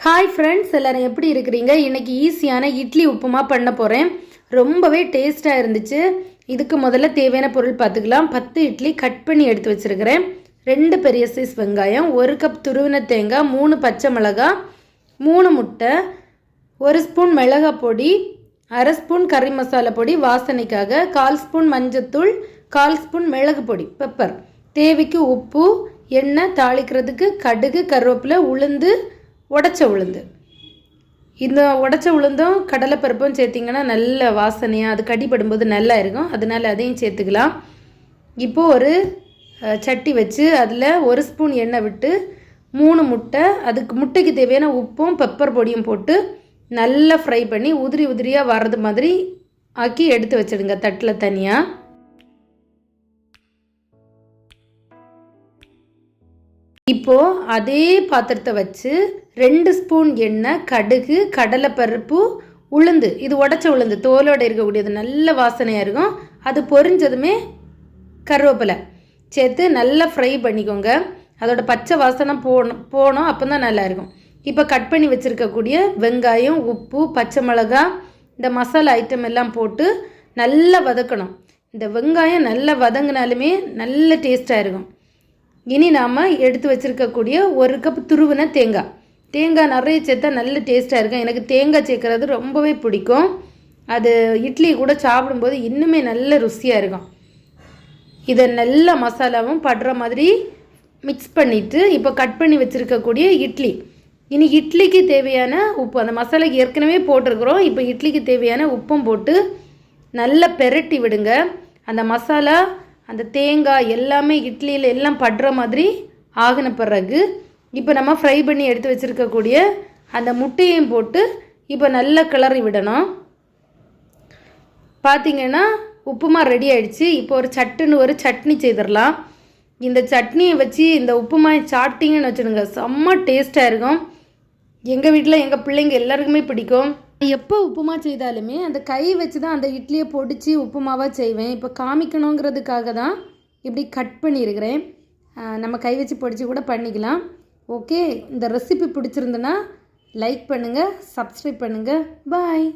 Hi friends, எல்லோரும் எப்படி இருக்கிறீங்க? இன்றைக்கி ஈஸியான இட்லி உப்புமா பண்ண போகிறேன். ரொம்பவே டேஸ்ட்டாக இருந்துச்சு. இதுக்கு முதல்ல தேவையான பொருள் பார்த்துக்கலாம். 10 இட்லி கட் பண்ணி எடுத்து வச்சுருக்கிறேன். 2 பெரிய சைஸ் வெங்காயம், 1 கப் துருவின தேங்காய், 3 பச்சை மிளகாய், 3 முட்டை, 1 ஸ்பூன் மிளகாய் பொடி, 1/2 ஸ்பூன் கறி மசாலா பொடி வாசனைக்காக, 1/4 ஸ்பூன் மஞ்சத்தூள், 1/4 ஸ்பூன் மிளகு பொடி பெப்பர், தேவைக்கு உப்பு, எண்ணெய், தாளிக்கிறதுக்கு கடுகு, கருவேப்பிலை, உளுந்து, உடைச்ச உளுந்து. இந்த உடைச்ச உளுந்தும் கடலைப்பருப்பும் சேர்த்திங்கன்னா நல்ல வாசனையாக அது கடிப்படும்போது நல்லா இருக்கும். அதனால் அதையும் சேர்த்துக்கலாம். இப்போது ஒரு சட்டி வச்சு அதில் 1 ஸ்பூன் எண்ணெய் விட்டு 3 முட்டை, அதுக்கு முட்டைக்கு தேவையான உப்பும் பெப்பர் பொடியும் போட்டு நல்லா ஃப்ரை பண்ணி உதிரி உதிரியாக வர்றது மாதிரி ஆக்கி எடுத்து வச்சிடுங்க தட்டில் தனியாக. இப்போது அதே பாத்திரத்தை வச்சு 2 ஸ்பூன் எண்ணெய், கடுகு, கடலைப்பருப்பு, உளுந்து, இது உடச்ச உளுந்து தோலோடு இருக்கக்கூடியது நல்ல வாசனையாக இருக்கும். அது பொரிஞ்சதுமே கருவேப்பிலை சேர்த்து நல்லா ஃப்ரை பண்ணிக்கோங்க. அதோட பச்சை வாசனை போனோம் அப்போ தான் நல்லாயிருக்கும். இப்போ கட் பண்ணி வச்சுருக்கக்கூடிய வெங்காயம், உப்பு, பச்சை மிளகாய், இந்த மசாலா ஐட்டம் எல்லாம் போட்டு நல்லா வதக்கணும். இந்த வெங்காயம் நல்லா வதங்கினாலுமே நல்ல டேஸ்ட்டாக இருக்கும். இனி நாம் எடுத்து வச்சுருக்கக்கூடிய 1 கப் துருவின தேங்காய் நிறைய சேர்த்தா நல்ல டேஸ்ட்டாக இருக்கும். எனக்கு தேங்காய் சேர்க்குறது ரொம்பவே பிடிக்கும். அது இட்லி கூட சாப்பிடும்போது இன்னுமே நல்ல ருசியாக இருக்கும். இதை நல்ல மசாலாவும் படுற மாதிரி மிக்ஸ் பண்ணிவிட்டு இப்போ கட் பண்ணி வச்சுருக்கக்கூடிய இனி இட்லிக்கு தேவையான உப்பு, அந்த மசாலாக்கு ஏற்கனவே போட்டிருக்கிறோம். இப்போ இட்லிக்கு தேவையான உப்பும் போட்டு நல்லா பெரட்டி விடுங்க. அந்த மசாலா, அந்த தேங்காய் எல்லாமே இட்லியில் எல்லாம் படுற மாதிரி ஆகின பிறகு இப்போ நம்ம ஃப்ரை பண்ணி எடுத்து வச்சுருக்கக்கூடிய அந்த முட்டையையும் போட்டு இப்போ நல்லா கிளறி விடணும். பார்த்திங்கன்னா உப்புமா ரெடி ஆகிடுச்சு. இப்போ ஒரு சட்னி செய்திடலாம். இந்த சட்னியை வச்சு இந்த உப்புமா சாப்பிட்டிங்கன்னு வச்சுடுங்க, செம்ம டேஸ்ட்டாக இருக்கும். எங்கள் வீட்டில் எங்கள் பிள்ளைங்க எல்லாருக்குமே பிடிக்கும். எப்போ உப்புமா செய்தாலுமே அந்த கை வச்சு தான் அந்த இட்லியை பொடிச்சு உப்புமாவாக செய்வேன். இப்போ காமிக்கணுங்கிறதுக்காக தான் இப்படி கட் பண்ணியிருக்கிறேன். நம்ம கை வச்சு பொடிச்சு கூட பண்ணிக்கலாம். ஓகே, இந்த ரெசிபி பிடிச்சிருந்துன்னா லைக் பண்ணுங்கள், சப்ஸ்கிரைப் பண்ணுங்கள். பாய்.